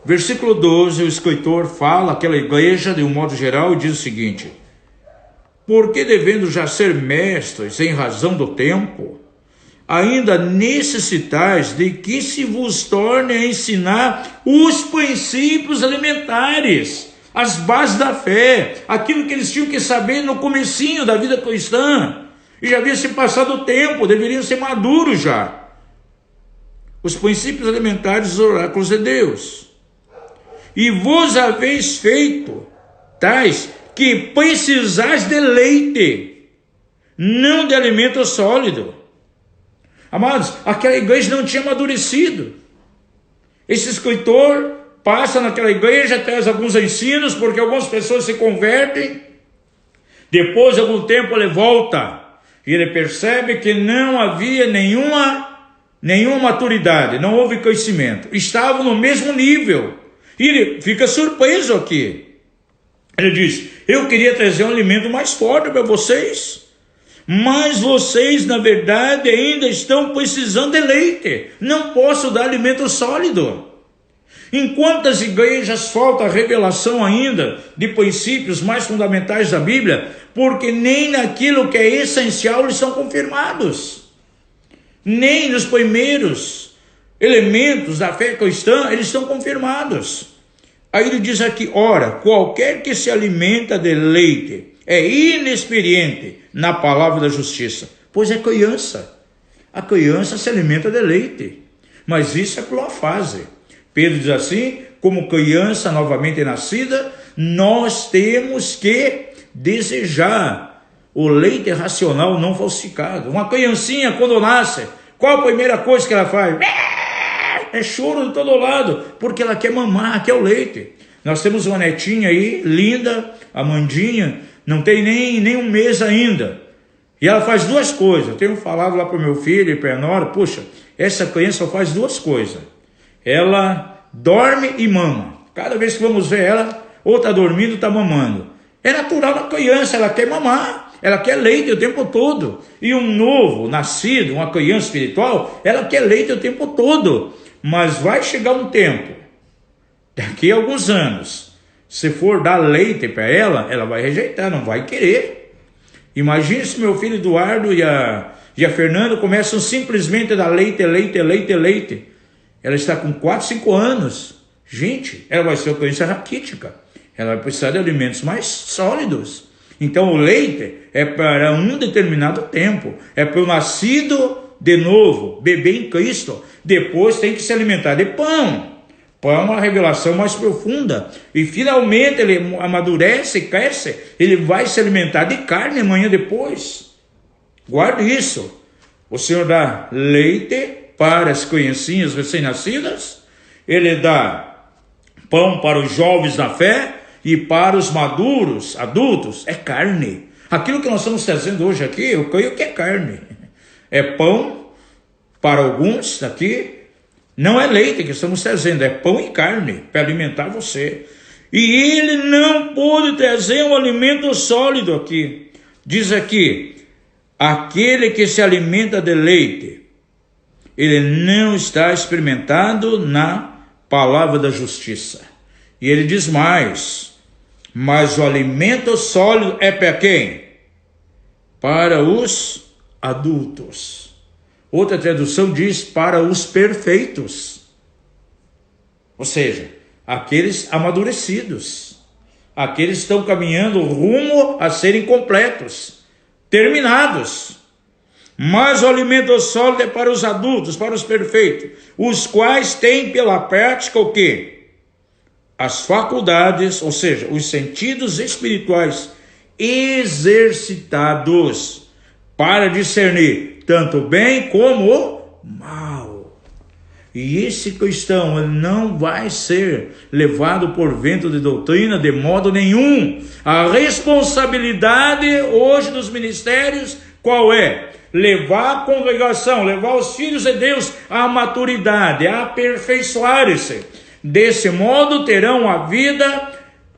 versículo 12, o escritor fala àquela igreja de um modo geral e diz o seguinte: porque devendo já ser mestres em razão do tempo, ainda necessitais de que se vos torne a ensinar os princípios elementares, as bases da fé, aquilo que eles tinham que saber no comecinho da vida cristã, e já havia se passado o tempo, deveriam ser maduros já. Os princípios elementares dos oráculos de Deus. E vos haveis feito tais que precisais de leite, não de alimento sólido. Amados, aquela igreja não tinha amadurecido. Esse escritor passa naquela igreja, traz alguns ensinos, porque algumas pessoas se convertem, depois de algum tempo ele volta, e ele percebe que não havia nenhuma maturidade, não houve crescimento, estavam no mesmo nível, e ele fica surpreso aqui. Ele diz: eu queria trazer um alimento mais forte para vocês, Mas vocês, na verdade, ainda estão precisando de leite. Não posso dar alimento sólido. Em quantas igrejas falta a revelação ainda de princípios mais fundamentais da Bíblia, porque nem naquilo que é essencial eles são confirmados. Nem nos primeiros elementos da fé cristã eles estão confirmados. Aí ele diz aqui, ora, qualquer que se alimenta de leite é inexperiente na palavra da justiça, pois é criança. A criança se alimenta de leite, mas isso é por uma fase. Pedro diz assim, como criança novamente nascida, nós temos que desejar o leite racional não falsificado. Uma criancinha, quando nasce, qual a primeira coisa que ela faz? É choro de todo lado, porque ela quer mamar, quer o leite. Nós temos uma netinha aí, linda, Amandinha, não tem nem um mês ainda. E ela faz duas coisas. Eu tenho falado lá para o meu filho e para a Nora, puxa, essa criança só faz duas coisas. Ela dorme e mama. Cada vez que vamos ver ela, ou está dormindo ou está mamando. É natural da criança, ela quer mamar, ela quer leite o tempo todo. E um novo nascido, uma criança espiritual, ela quer leite o tempo todo. Mas vai chegar um tempo, daqui a alguns anos, se for dar leite para ela vai rejeitar, não vai querer. Imagine se meu filho Eduardo e a Fernanda começam simplesmente a dar leite. Ela está com 4, 5 anos. Gente, ela vai ser uma criança raquítica. Ela vai precisar de alimentos mais sólidos. Então o leite é para um determinado tempo. É para o nascido de novo, bebê em Cristo. Depois tem que se alimentar de pão. Pão é uma revelação mais profunda. E finalmente ele amadurece, cresce. Ele vai se alimentar de carne amanhã depois. Guarde isso. O Senhor dá leite para as criancinhas recém-nascidas. Ele dá pão para os jovens na fé. E para os maduros, adultos, é carne. Aquilo que nós estamos trazendo hoje aqui, eu creio que é carne. É pão para alguns daqui. Não é leite que estamos trazendo, é pão e carne para alimentar você. E ele não pôde trazer um alimento sólido aqui. Diz aqui, aquele que se alimenta de leite, ele não está experimentado na palavra da justiça. E ele diz mais, mas o alimento sólido é para quem? Para os adultos. Outra tradução diz para os perfeitos. Ou seja, aqueles amadurecidos. Aqueles que estão caminhando rumo a serem completos, terminados. Mas o alimento sólido é para os adultos, para os perfeitos, os quais têm pela prática o quê? As faculdades, ou seja, os sentidos espirituais exercitados para discernir tanto o bem como o mal. E esse cristão ele não vai ser levado por vento de doutrina de modo nenhum. A responsabilidade hoje dos ministérios qual é? Levar a congregação, levar os filhos de Deus à maturidade, a aperfeiçoarem-se. Desse modo terão a vida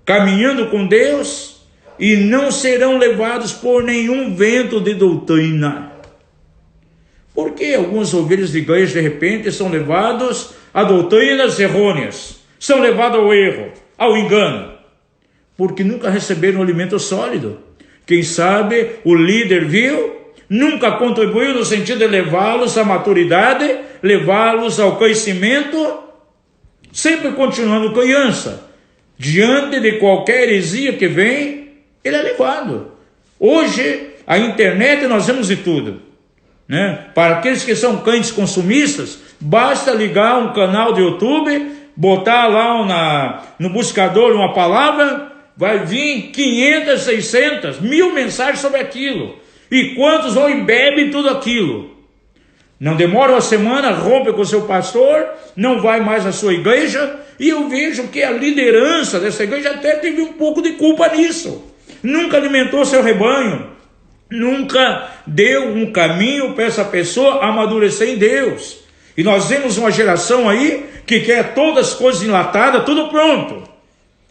caminhando com Deus e não serão levados por nenhum vento de doutrina. Por que algumas ovelhas de igreja de repente são levados a doutrinas errôneas? São levados ao erro, ao engano? Porque nunca receberam alimento sólido. Quem sabe o líder viu, nunca contribuiu no sentido de levá-los à maturidade, levá-los ao crescimento, sempre continuando criança. Diante de qualquer heresia que vem, ele é levado. Hoje, a internet nós vemos de tudo, né? Para aqueles que são crentes consumistas, basta ligar um canal de YouTube, botar lá no buscador uma palavra, vai vir 500, 600, 1000 mensagens sobre aquilo. E quantos vão e bebem tudo aquilo? Não demora uma semana, rompe com o seu pastor, não vai mais à sua igreja, e eu vejo que a liderança dessa igreja até teve um pouco de culpa nisso. Nunca alimentou seu rebanho, nunca deu um caminho para essa pessoa amadurecer em Deus. E nós vemos uma geração aí que quer todas as coisas enlatadas, tudo pronto.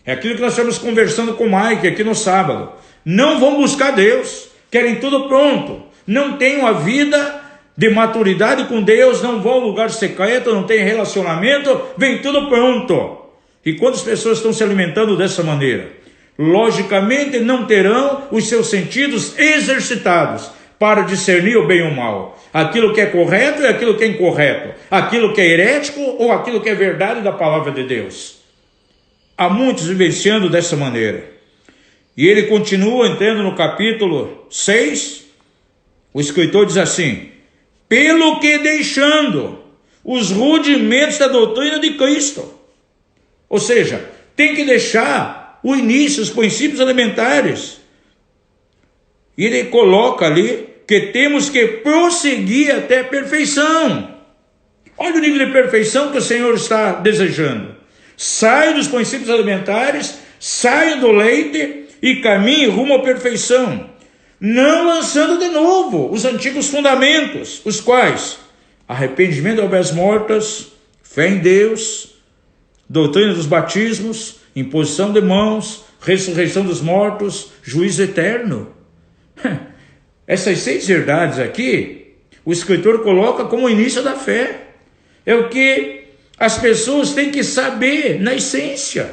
É aquilo que nós estamos conversando com o Mike aqui no sábado. Não vão buscar Deus, querem tudo pronto. não têm uma vida de maturidade com Deus, não vão ao lugar secreto, não tem relacionamento, vem tudo pronto. E quando as pessoas estão se alimentando dessa maneira, logicamente não terão os seus sentidos exercitados para discernir o bem e o mal, aquilo que é correto e aquilo que é incorreto, aquilo que é herético ou aquilo que é verdade da palavra de Deus. Há muitos vivenciando dessa maneira. E ele continua, entendo, no capítulo 6, o escritor diz assim: pelo que deixando os rudimentos da doutrina de Cristo. Ou seja, tem que deixar o início, os princípios elementares. E ele coloca ali que temos que prosseguir até a perfeição. Olha o nível de perfeição que o Senhor está desejando. Saia dos princípios elementares, saia do leite e caminhe rumo à perfeição, não lançando de novo os antigos fundamentos, os quais: arrependimento de obras mortas, fé em Deus, doutrina dos batismos, imposição de mãos, ressurreição dos mortos, juízo eterno. Essas 6 verdades aqui, o escritor coloca como o início da fé. É o que as pessoas têm que saber na essência.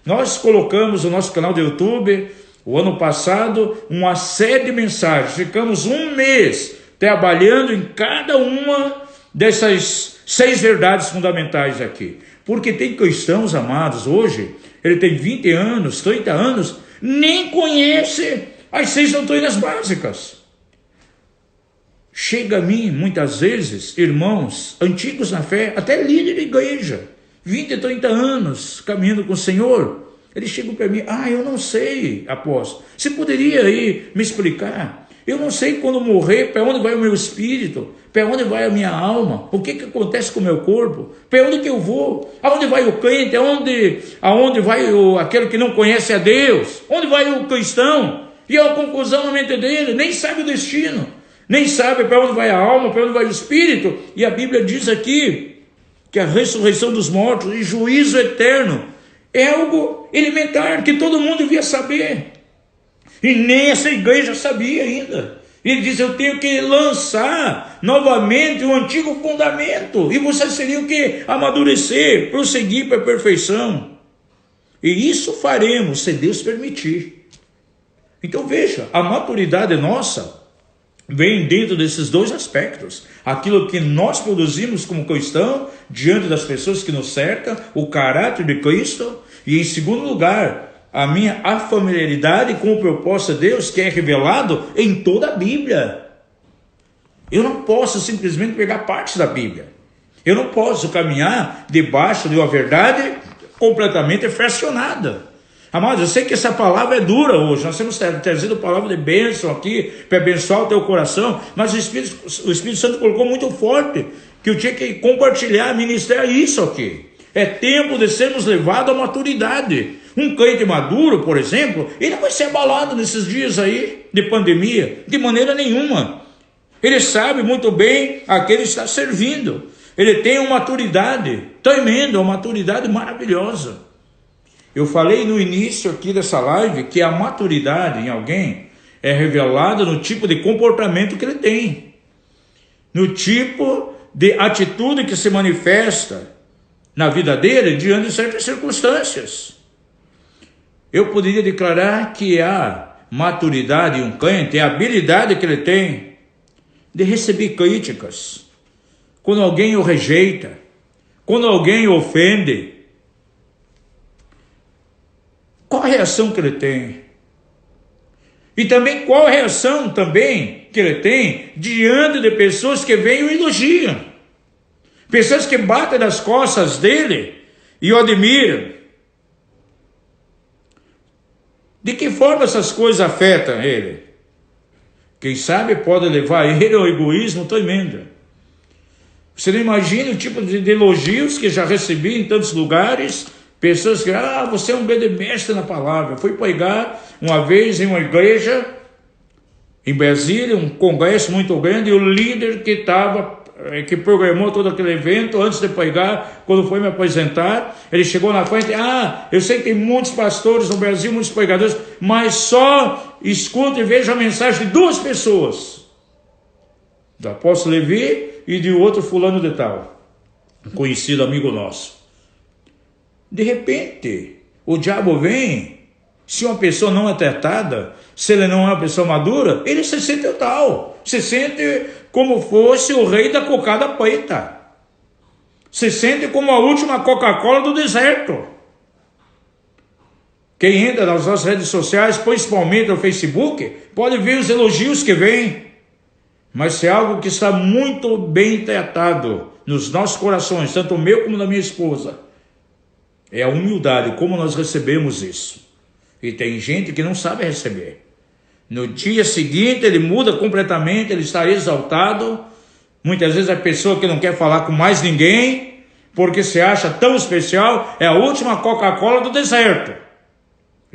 Nós colocamos no nosso canal do YouTube, o ano passado, uma série de mensagens. Ficamos um mês trabalhando em cada uma dessas 6 verdades fundamentais aqui. Porque tem cristãos, amados, hoje, ele tem 20 anos, 30 anos, nem conhece as 6 doutrinas básicas. Chega a mim, muitas vezes, irmãos antigos na fé, até líder de igreja, 20, 30 anos, caminhando com o Senhor. Eles chegam para mim: eu não sei, apóstolo, você poderia aí me explicar? Eu não sei quando morrer, para onde vai o meu espírito, para onde vai a minha alma, o que acontece com o meu corpo, para onde que eu vou, aonde vai o crente, aonde vai aquele que não conhece a Deus, onde vai o cristão? E a conclusão na mente dele, nem sabe o destino, nem sabe para onde vai a alma, para onde vai o espírito. E a Bíblia diz aqui que a ressurreição dos mortos e juízo eterno é algo elementar que todo mundo devia saber. E nem essa igreja sabia ainda. Ele diz: eu tenho que lançar novamente o antigo fundamento. E vocês teriam que amadurecer, prosseguir para a perfeição. E isso faremos, se Deus permitir. Então veja, a maturidade nossa vem dentro desses 2 aspectos. Aquilo que nós produzimos como cristão, diante das pessoas que nos cercam, o caráter de Cristo. E em segundo lugar, a minha familiaridade com o propósito de Deus, que é revelado em toda a Bíblia. Eu não posso simplesmente pegar partes da Bíblia. Eu não posso caminhar debaixo de uma verdade completamente fracionada. Amados, eu sei que essa palavra é dura hoje. Nós temos trazido palavra de bênção aqui para abençoar o teu coração, mas o Espírito Santo colocou muito forte que eu tinha que compartilhar, ministrar isso aqui. É tempo de sermos levados à maturidade. Um crente maduro, por exemplo, ele não vai ser abalado nesses dias aí de pandemia, de maneira nenhuma. Ele sabe muito bem a quem ele está servindo. Ele tem uma maturidade tremenda, uma maturidade maravilhosa. Eu falei no início aqui dessa live que a maturidade em alguém é revelada no tipo de comportamento que ele tem, no tipo de atitude que se manifesta na vida dele diante de certas circunstâncias. Eu poderia declarar que a maturidade em um crente é a habilidade que ele tem de receber críticas. Quando alguém o rejeita, quando alguém o ofende, qual a reação que ele tem? E também qual a reação também que ele tem diante de pessoas que vêm e o elogiam, pessoas que batem nas costas dele e o admiram. De que forma essas coisas afetam ele? Quem sabe pode levar ele ao egoísmo tremendo. Você não imagina o tipo de elogios que já recebi em tantos lugares. Pessoas que, você é um grande mestre na palavra. Eu fui pregar uma vez em uma igreja em Brasília, um congresso muito grande, e o líder que programou todo aquele evento, antes de pregar, quando foi me apresentar, ele chegou na frente: eu sei que tem muitos pastores no Brasil, muitos pregadores, mas só escuto e vejo a mensagem de 2 pessoas. do apóstolo Levi e de outro fulano de tal, um conhecido amigo nosso. De repente, o diabo vem, se uma pessoa não é tratada, se ele não é uma pessoa madura, ele se sente tal, se sente como fosse o rei da cocada preta, se sente como a última Coca-Cola do deserto. Quem entra nas nossas redes sociais, principalmente no Facebook, pode ver os elogios que vêm, mas se é algo que está muito bem tratado nos nossos corações, tanto o meu como da minha esposa, é a humildade, como nós recebemos isso. E tem gente que não sabe receber. No dia seguinte ele muda completamente, ele está exaltado. Muitas vezes a pessoa que não quer falar com mais ninguém, porque se acha tão especial, é a última Coca-Cola do deserto.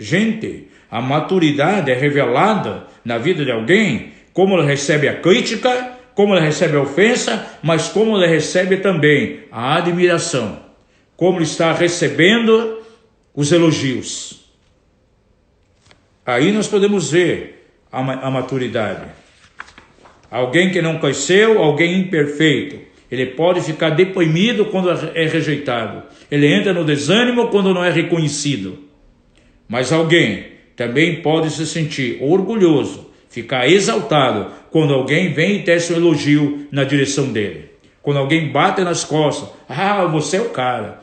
Gente, a maturidade é revelada na vida de alguém, como ele recebe a crítica, como ele recebe a ofensa, mas como ele recebe também a admiração, como ele está recebendo os elogios. Aí nós podemos ver a maturidade. Alguém que não cresceu, alguém imperfeito, ele pode ficar deprimido quando é rejeitado, ele entra no desânimo quando não é reconhecido. Mas alguém também pode se sentir orgulhoso, ficar exaltado quando alguém vem e tece um elogio na direção dele. Quando alguém bate nas costas, você é o cara,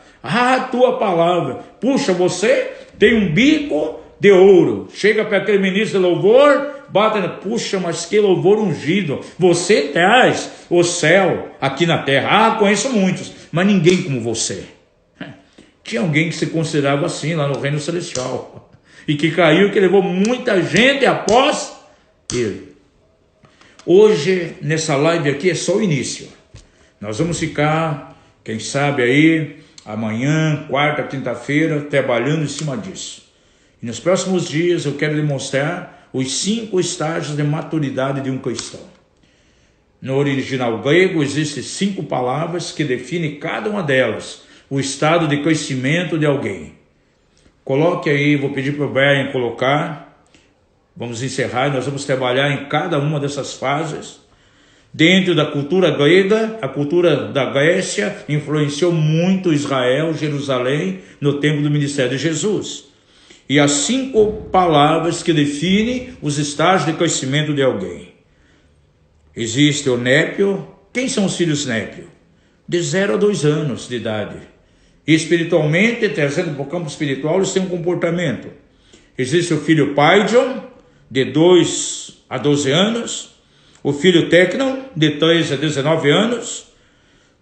tua palavra, puxa, você tem um bico de ouro. Chega para aquele ministro de louvor, bate, puxa, mas que louvor ungido, você traz o céu aqui na terra. Conheço muitos, mas ninguém como você. Tinha alguém que se considerava assim lá no reino celestial, e que caiu, que levou muita gente após ele. Hoje, nessa live aqui, é só o início. Nós vamos ficar, quem sabe aí, amanhã, quarta, quinta-feira, trabalhando em cima disso. E nos próximos dias eu quero demonstrar os 5 estágios de maturidade de um cristão. No original grego existem 5 palavras que definem cada uma delas, o estado de crescimento de alguém. Coloque aí, vou pedir para o Brian colocar. Vamos encerrar, nós vamos trabalhar em cada uma dessas fases. Dentro da cultura grega, a cultura da Grécia influenciou muito Israel, Jerusalém, no tempo do ministério de Jesus. E as 5 palavras que definem os estágios de crescimento de alguém. Existe o népio. Quem são os filhos népio? De 0 a 2 anos de idade. E espiritualmente, trazendo para o campo espiritual, eles têm um comportamento. Existe o filho paidion, de 2 a 12 anos. O filho tecnon, de 13 a 19 anos.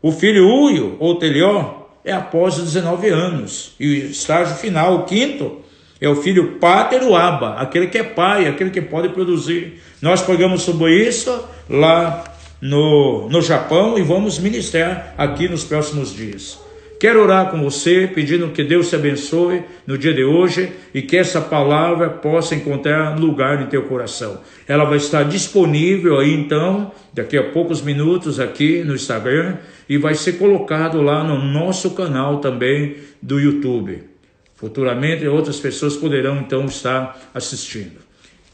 O filho uio, ou telió, é após os 19 anos. E o estágio final, o 5º, é o filho pateruaba, aquele que é pai, aquele que pode produzir. Nós pregamos sobre isso lá no Japão e vamos ministrar aqui nos próximos dias. Quero orar com você, pedindo que Deus te abençoe no dia de hoje e que essa palavra possa encontrar lugar em teu coração. Ela vai estar disponível aí então, daqui a poucos minutos aqui no Instagram, e vai ser colocado lá no nosso canal também do YouTube. Futuramente outras pessoas poderão então estar assistindo.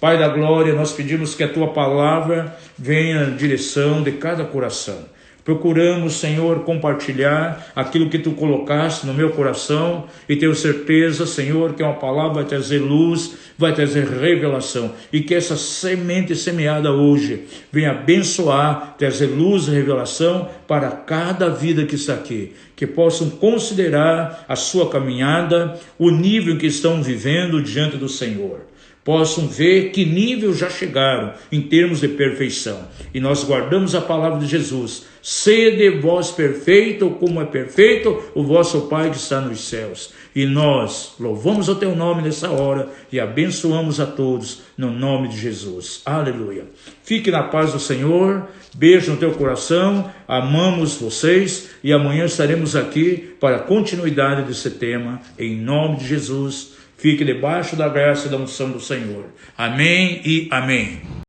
Pai da glória, nós pedimos que a tua palavra venha na direção de cada coração. Procuramos, Senhor, compartilhar aquilo que tu colocaste no meu coração e tenho certeza, Senhor, que uma palavra vai trazer luz, vai trazer revelação e que essa semente semeada hoje venha abençoar, trazer luz e revelação para cada vida que está aqui, que possam considerar a sua caminhada, o nível que estão vivendo diante do Senhor. Possam ver que nível já chegaram em termos de perfeição. E nós guardamos a palavra de Jesus. Sede vós perfeito, como é perfeito o vosso Pai que está nos céus. E nós louvamos o teu nome nessa hora e abençoamos a todos no nome de Jesus. Aleluia. Fique na paz do Senhor. Beijo no teu coração. Amamos vocês e amanhã estaremos aqui para a continuidade desse tema. Em nome de Jesus. Fique debaixo da graça e da unção do Senhor. Amém e amém.